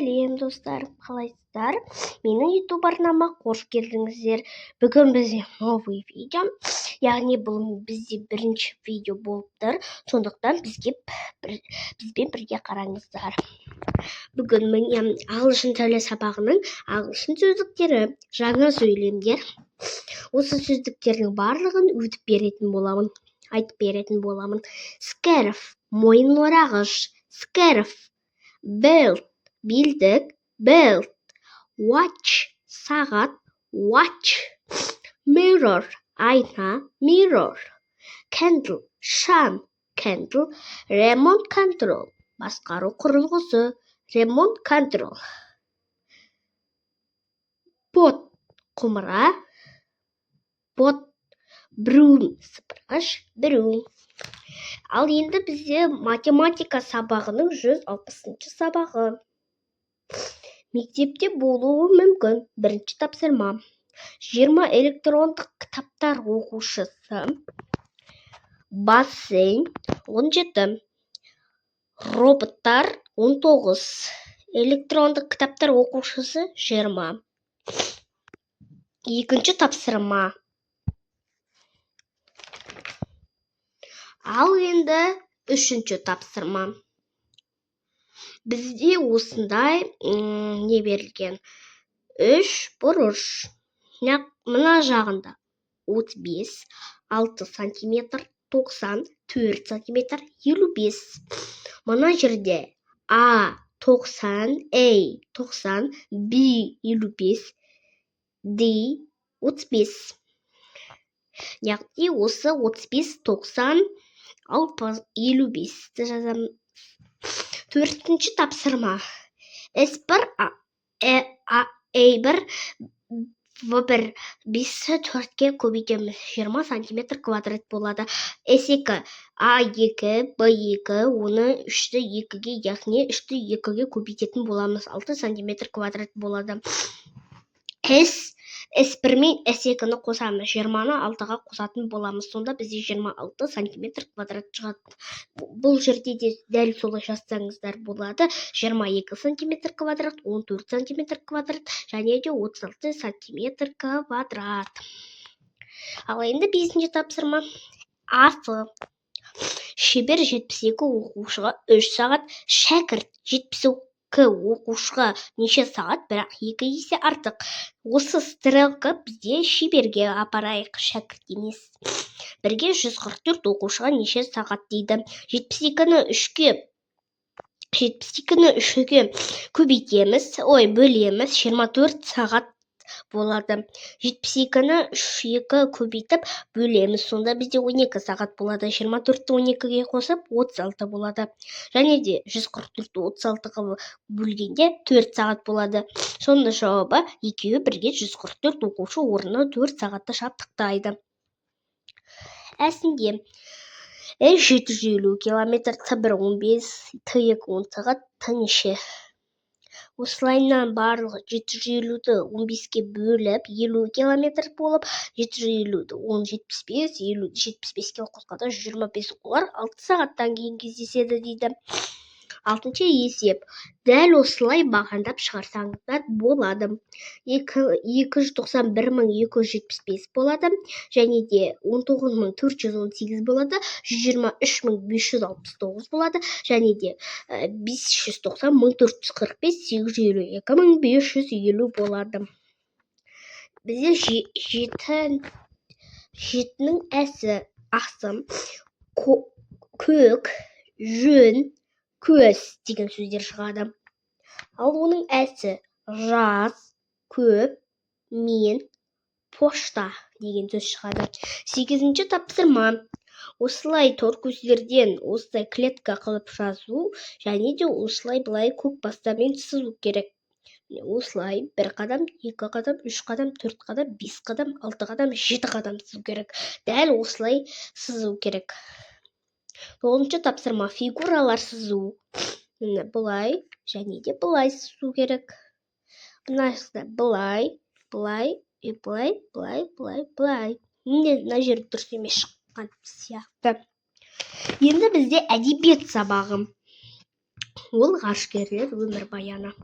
сәлем достар, қалайсыздар? Менің YouTube арнама қош келдіңіздер. Бүгін бізде новый видео, яғни бұл бізде бірінші видео болып тұр. Сондықтан бізбен бірге қараңыздар. Бүгін міне ағылшын тілі сабағының ағылшын сөздіктері, жаңа сөйлемдер. Осы сөздіктердің барлығын айтып беретін боламын. Scarf, мойын орағыш, scarf. Belt, билдік, belt. Watch, сағат, watch. Mirror, айна, mirror. Candle, шам, candle. Remote control, басқару құрылғысы, remote control. Pot, құмыра, pot. Broom, сыпырғыш, broom. Ал енді бізде математика сабағының 160-шы сабағы. Мектепте болуы мүмкін. Бірінші тапсырма. 20 электрондық кітаптар оқушысы. Бассейн 17. Роботтар 19. Электрондық кітаптар оқушысы 20. Екінші тапсырма. Ал енді үшінші тапсырма. Бізде осындай не берілген? 3 бұрыш. Мына жағында 35, 6 сантиметр, 90, 4 сантиметр, 55. Мына жерде А 90, A 90, B 55, D 35. Яғни осы 35, 90, ал 55-ті жазамын. Төртінші тапсырма. S1, A1, V1, 5-ті 4-ке көбейтеміз. 20 сантиметр квадрат болады. S2, A2, B2, оны 3-ті 2-ге, яғни 3-ті 2-ге көбейтетін боламыз. 6 сантиметр квадрат болады. S1 мен S2-ні қосамыз. 20-ны 6-ға қосатын боламыз. Сонда бізде 26 сантиметр квадрат шығады. Бұл жерде де дәл солай жазсаңыздар болады. 22 сантиметр квадрат, 14 сантиметр квадрат, және де 36 сантиметр квадрат. Ал енді 5-ші тапсырма. Асы. Шебер 72 оқушыға 3 сағат, шәкірт 72 оқушыға неше сағат, бірақ 2 есе артық. Осы стрелка бізде шеберге апарайық, шәкірт емес. Бірге 144 оқушыға неше сағат дейді. 72-ні 3-ге көбейтеміз, бөлеміз, 24 сағат болады. 72-ні 3-ге көбейтіп бөлеміз, сонда бізде 12 сағат болады. 24-ті 12-ге қосып 36 болады. Және де 144-ті 36-ға бөлгенде 4 сағат болады. Сонда жауабы екеуі бірге 144 оқушы орнына 4 сағатты жабдықтайды. Әсінде С750 километр, Т1 15, Т2 10 сағат, Т неше. Осылайынан барлығы 750-ді 15-ке бөліп 50 километр болып, 750-ді 10 75, 50-ді 75-ке қосқанда 125 олар 6 сағаттан кейін кездеседі дейді. 6-шы есеп. Дәл осылай бағандап шығарсаңыздар болады. 291.275 болады, және де 19.418 болады, 123.569 болады, және де 590.445, 852.550 болады. Бізде 7-нің асы көк, жөн, көз деген сөздер шығады. Ал оның әсі жаз, көп, мен, пошта деген сөз шығады. 8-ші тапсырма. Осылай тор көздерден осылай клетка қылып жазу, және де осылай былай көк бастамен сызу керек. Осылай 1 қадам, 2 қадам, 3 қадам, 4 қадам, 5 қадам, 6 қадам, 7 қадам сызу керек. Дәл осылай сызу керек. 9-шы тапсырма. Фигуралар сызу. Бұлай, және де бұлай сызу керек. Бұлай, бұлай, бұлай. Мына жер дұрыс емес шыққан сияқты. Енді бізде әдебиет сабағы. Ол ғарышкерлер өмірбаяны.